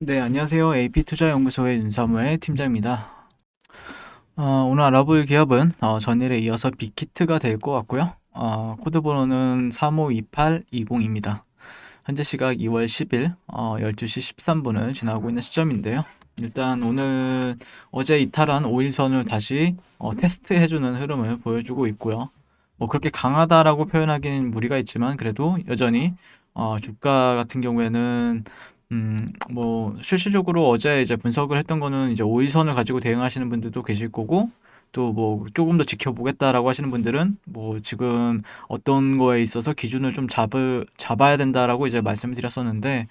네, 안녕하세요. AP투자연구소의 윤사무의 팀장입니다. 오늘 알아볼 기업은 전일에 이어서 빅히트가 될 것 같고요. 코드 번호는 352820입니다. 현재 시각 2월 10일 12시 13분을 지나고 있는 시점인데요. 일단 오늘 어제 이탈한 5일선을 다시 테스트해주는 흐름을 보여주고 있고요. 뭐 그렇게 강하다라고 표현하기는 무리가 있지만 그래도 여전히 주가 같은 경우에는 뭐 실질적으로 어제 이제 분석을 했던 거는 이제 5일선을 가지고 대응하시는 분들도 계실 거고 또 뭐 조금 더 지켜보겠다라고 하시는 분들은 뭐 지금 어떤 거에 있어서 기준을 좀 잡아야 된다라고 이제 말씀을 드렸었는데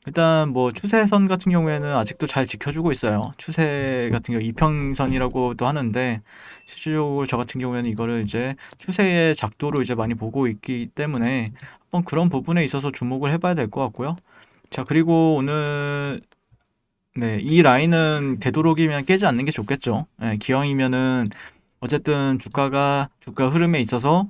일단 뭐 추세선 같은 경우에는 아직도 잘 지켜주고 있어요. 추세 같은 경우 이평선이라고도 하는데 실질적으로 저 같은 경우에는 이거를 이제 추세의 작도로 이제 많이 보고 있기 때문에 한번 그런 부분에 있어서 주목을 해봐야 될 것 같고요. 자, 그리고 오늘 네, 이 라인은 되도록이면 깨지 않는 게 좋겠죠. 예, 기왕이면은 어쨌든 주가 흐름에 있어서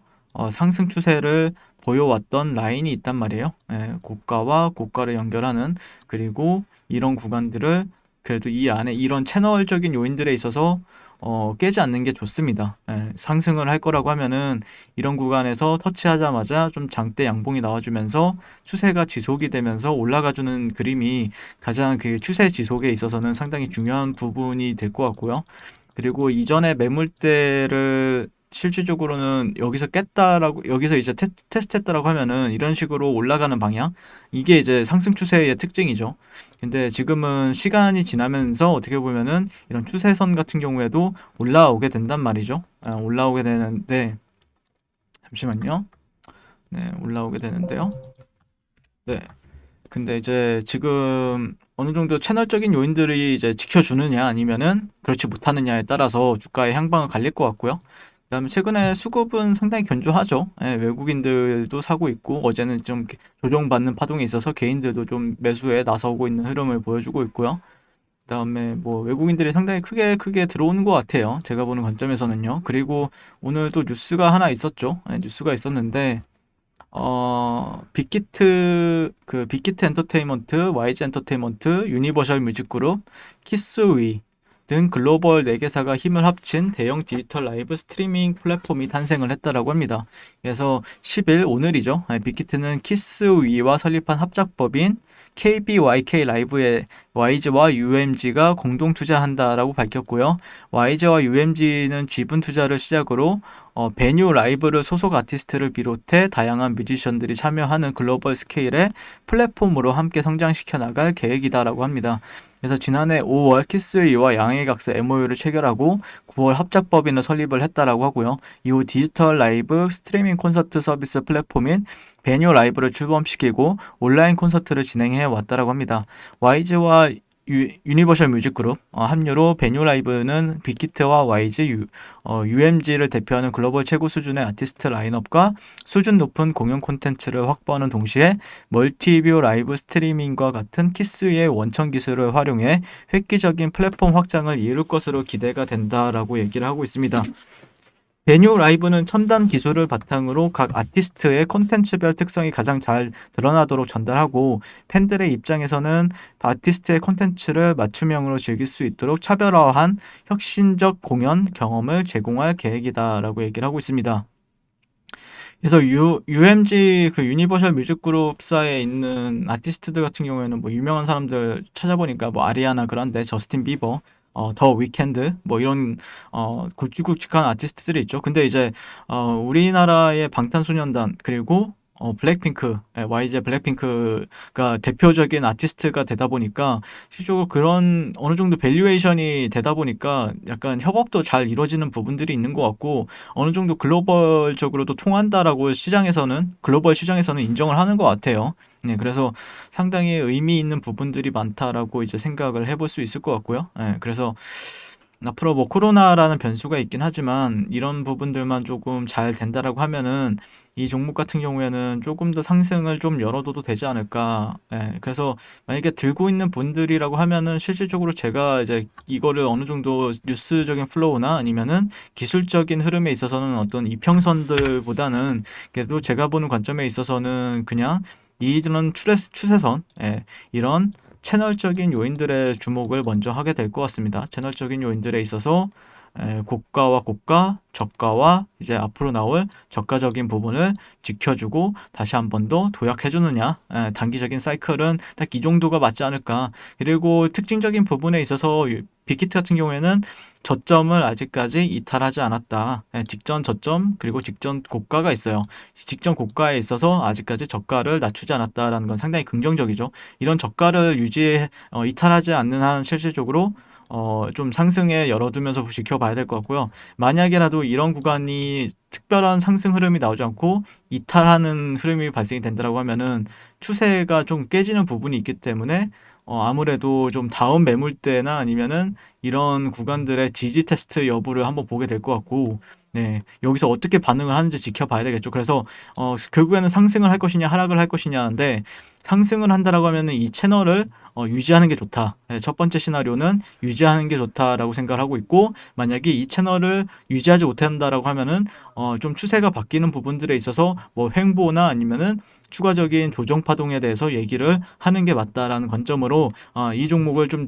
상승 추세를 보여왔던 라인이 있단 말이에요. 예, 고가와 고가를 연결하는 그리고 이런 구간들을 그래도 이 안에 이런 채널적인 요인들에 있어서 깨지 않는 게 좋습니다. 예, 상승을 할 거라고 하면은 이런 구간에서 터치하자마자 좀 장대 양봉이 나와주면서 추세가 지속이 되면서 올라가주는 그림이 가장 그 추세 지속에 있어서는 상당히 중요한 부분이 될 것 같고요. 그리고 이전에 매물대를 실질적으로는 여기서 깼다라고 여기서 이제 테스트했다라고 하면은 이런 식으로 올라가는 방향 이게 이제 상승 추세의 특징이죠. 근데 지금은 시간이 지나면서 어떻게 보면은 이런 추세선 같은 경우에도 올라오게 된단 말이죠. 올라오게 되는데 잠시만요. 네, 올라오게 되는데요. 네. 근데 이제 지금 어느 정도 채널적인 요인들이 이제 지켜주느냐 아니면은 그렇지 못하느냐에 따라서 주가의 향방을 갈릴 것 같고요. 그다음에 최근에 수급은 상당히 견조하죠. 예, 외국인들도 사고 있고 어제는 좀 조정받는 파동이 있어서 개인들도 좀 매수에 나서고 있는 흐름을 보여주고 있고요. 그다음에 뭐 외국인들이 상당히 크게 들어오는 것 같아요. 제가 보는 관점에서는요. 그리고 오늘 또 뉴스가 하나 있었죠. 예, 뉴스가 있었는데 빅히트 엔터테인먼트, YG 엔터테인먼트, 유니버셜 뮤직그룹, 키스위 등 글로벌 4개사가 힘을 합친 대형 디지털 라이브 스트리밍 플랫폼이 탄생을 했다라고 합니다. 그래서 10일 오늘이죠. 빅히트는 키스위와 설립한 합작법인 KBYK 라이브에 YG와 UMG가 공동 투자한다라고 밝혔고요. YG와 UMG는 지분 투자를 시작으로 베뉴 라이브를 소속 아티스트를 비롯해 다양한 뮤지션들이 참여하는 글로벌 스케일의 플랫폼으로 함께 성장시켜 나갈 계획이다라고 합니다. 그래서 지난해 5월 키스이와 양해각서 MOU를 체결하고 9월 합작법인을 설립을 했다라고 하고요. 이후 디지털 라이브 스트리밍 콘서트 서비스 플랫폼인 베뉴 라이브를 출범시키고 온라인 콘서트를 진행해 왔다라고 합니다. YG와 유니버셜 뮤직그룹 합류로 베뉴 라이브는 빅히트와 YG, UMG를 대표하는 글로벌 최고 수준의 아티스트 라인업과 수준 높은 공연 콘텐츠를 확보하는 동시에 멀티뷰 라이브 스트리밍과 같은 키스의 원천 기술을 활용해 획기적인 플랫폼 확장을 이룰 것으로 기대가 된다라고 얘기를 하고 있습니다. 베뉴 라이브는 첨단 기술을 바탕으로 각 아티스트의 콘텐츠별 특성이 가장 잘 드러나도록 전달하고 팬들의 입장에서는 아티스트의 콘텐츠를 맞춤형으로 즐길 수 있도록 차별화한 혁신적 공연 경험을 제공할 계획이다라고 얘기를 하고 있습니다. 그래서 UMG 그 유니버셜 뮤직 그룹사에 있는 아티스트들 같은 경우에는 뭐 유명한 사람들 찾아보니까 뭐 아리아나 그란데, 저스틴 비버, 더 위켄드 뭐 이런 굵직굵직한 아티스트들이 있죠. 근데 이제 우리나라의 방탄소년단 그리고 블랙핑크, YG 블랙핑크가 대표적인 아티스트가 되다 보니까 실질적으로 그런 어느 정도 밸류에이션이 되다 보니까 약간 협업도 잘 이루어지는 부분들이 있는 것 같고 어느 정도 글로벌적으로도 통한다라고 글로벌 시장에서는 인정을 하는 것 같아요. 네, 그래서 상당히 의미 있는 부분들이 많다라고 이제 생각을 해볼 수 있을 것 같고요. 네, 그래서 앞으로 뭐 코로나라는 변수가 있긴 하지만 이런 부분들만 조금 잘 된다라고 하면은 이 종목 같은 경우에는 조금 더 상승을 좀 열어둬도 되지 않을까. 예, 그래서 만약에 들고 있는 분들이라고 하면은 실질적으로 제가 이제 이거를 어느 정도 뉴스적인 플로우나 아니면은 기술적인 흐름에 있어서는 어떤 이평선들보다는 그래도 제가 보는 관점에 있어서는 그냥 이런 추세선, 예, 이런 채널적인 요인들의 주목을 먼저 하게 될 것 같습니다. 채널적인 요인들에 있어서 고가와 고가, 저가와 이제 앞으로 나올 저가적인 부분을 지켜주고 다시 한 번 더 도약해주느냐, 단기적인 사이클은 딱 이 정도가 맞지 않을까. 그리고 특징적인 부분에 있어서 빅히트 같은 경우에는 저점을 아직까지 이탈하지 않았다. 직전 저점 그리고 직전 고가가 있어요. 직전 고가에 있어서 아직까지 저가를 낮추지 않았다라는 건 상당히 긍정적이죠. 이런 저가를 이탈하지 않는 한 실질적으로 좀 상승에 열어두면서 지켜봐야 될 것 같고요. 만약에라도 이런 구간이 특별한 상승 흐름이 나오지 않고 이탈하는 흐름이 발생이 된다고 하면은 추세가 좀 깨지는 부분이 있기 때문에 아무래도 좀 다음 매물대나 아니면은 이런 구간들의 지지 테스트 여부를 한번 보게 될 것 같고, 네, 여기서 어떻게 반응을 하는지 지켜봐야 되겠죠. 그래서 결국에는 상승을 할 것이냐 하락을 할 것이냐인데, 상승을 한다라고 하면은 이 채널을 유지하는 게 좋다. 네, 첫 번째 시나리오는 유지하는 게 좋다라고 생각을 하고 있고, 만약에 이 채널을 유지하지 못한다라고 하면은 좀 추세가 바뀌는 부분들에 있어서 뭐 횡보나 아니면은 추가적인 조정 파동에 대해서 얘기를 하는 게 맞다라는 관점으로 이 종목을 좀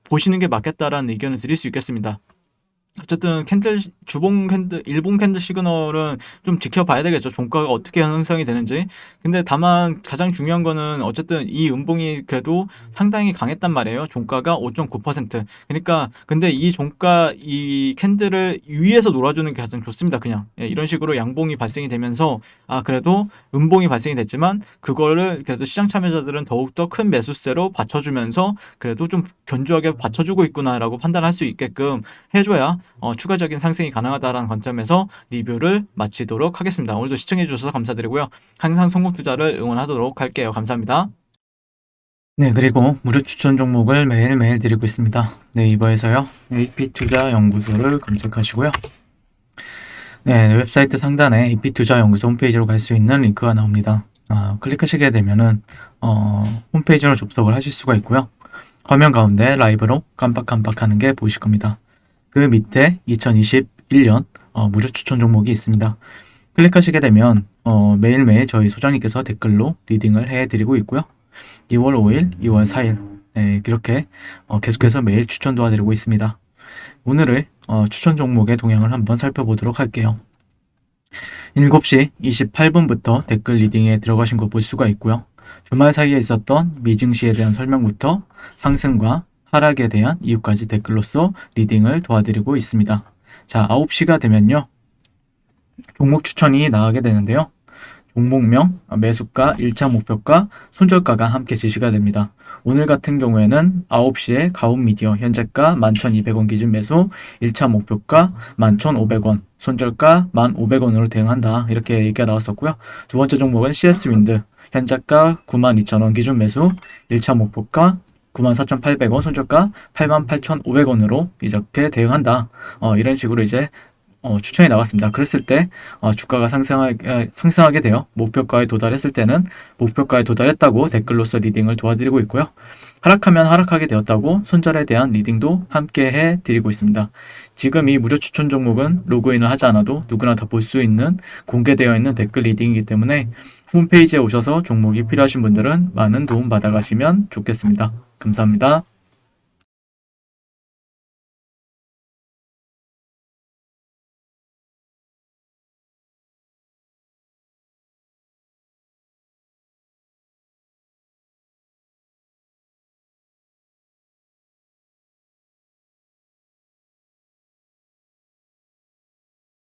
보시는 게 맞겠다라는 의견을 드릴 수 있겠습니다. 어쨌든 주봉 캔들, 일봉 캔들 시그널은 좀 지켜봐야 되겠죠. 종가가 어떻게 형성이 되는지. 근데 다만 가장 중요한 거는 어쨌든 이 음봉이 그래도 상당히 강했단 말이에요. 종가가 5.9%. 그러니까 근데 이 캔들을 위에서 놀아주는 게 가장 좋습니다. 그냥 이런 식으로 양봉이 발생이 되면서 그래도 음봉이 발생이 됐지만 그거를 그래도 시장 참여자들은 더욱더 큰 매수세로 받쳐주면서 그래도 좀 견조하게 받쳐주고 있구나라고 판단할 수 있게끔 해줘야 추가적인 상승이 가능하다라는 관점에서 리뷰를 마치도록 하겠습니다. 오늘도 시청해 주셔서 감사드리고요. 항상 성공 투자를 응원하도록 할게요. 감사합니다. 네, 그리고 무료 추천 종목을 매일매일 드리고 있습니다. 네이버에서요. AP투자연구소를 검색하시고요. 네, 웹사이트 상단에 AP투자연구소 홈페이지로 갈 수 있는 링크가 나옵니다. 클릭하시게 되면은 홈페이지로 접속을 하실 수가 있고요. 화면 가운데 라이브로 깜빡깜빡하는 게 보이실 겁니다. 그 밑에 2021년 무료 추천 종목이 있습니다. 클릭하시게 되면 매일매일 저희 소장님께서 댓글로 리딩을 해드리고 있고요. 2월 5일, 2월 4일 그렇게 계속해서 매일 추천 도와드리고 있습니다. 오늘의 추천 종목의 동향을 한번 살펴보도록 할게요. 7시 28분부터 댓글 리딩에 들어가신 거 볼 수가 있고요. 주말 사이에 있었던 미증시에 대한 설명부터 상승과 하락에 대한 이유까지 댓글로서 리딩을 도와드리고 있습니다. 자, 9시가 되면요. 종목 추천이 나가게 되는데요. 종목명, 매수가, 1차 목표가, 손절가가 함께 지시가 됩니다. 오늘 같은 경우에는 9시에 가온미디어 현재가 11,200원 기준 매수, 1차 목표가 11,500원, 손절가 1,500원으로 대응한다. 이렇게 얘기가 나왔었고요. 두 번째 종목은 CS윈드, 현재가 92,000원 기준 매수, 1차 목표가 94,800원, 손절가 88,500원으로 이렇게 대응한다. 이런 식으로 이제 추천이 나왔습니다. 그랬을 때 주가가 상승하게 되어 목표가에 도달했을 때는 목표가에 도달했다고 댓글로서 리딩을 도와드리고 있고요. 하락하면 하락하게 되었다고 손절에 대한 리딩도 함께 해드리고 있습니다. 지금 이 무료 추천 종목은 로그인을 하지 않아도 누구나 다 볼 수 있는 공개되어 있는 댓글 리딩이기 때문에 홈페이지에 오셔서 종목이 필요하신 분들은 많은 도움 받아가시면 좋겠습니다. 감사합니다.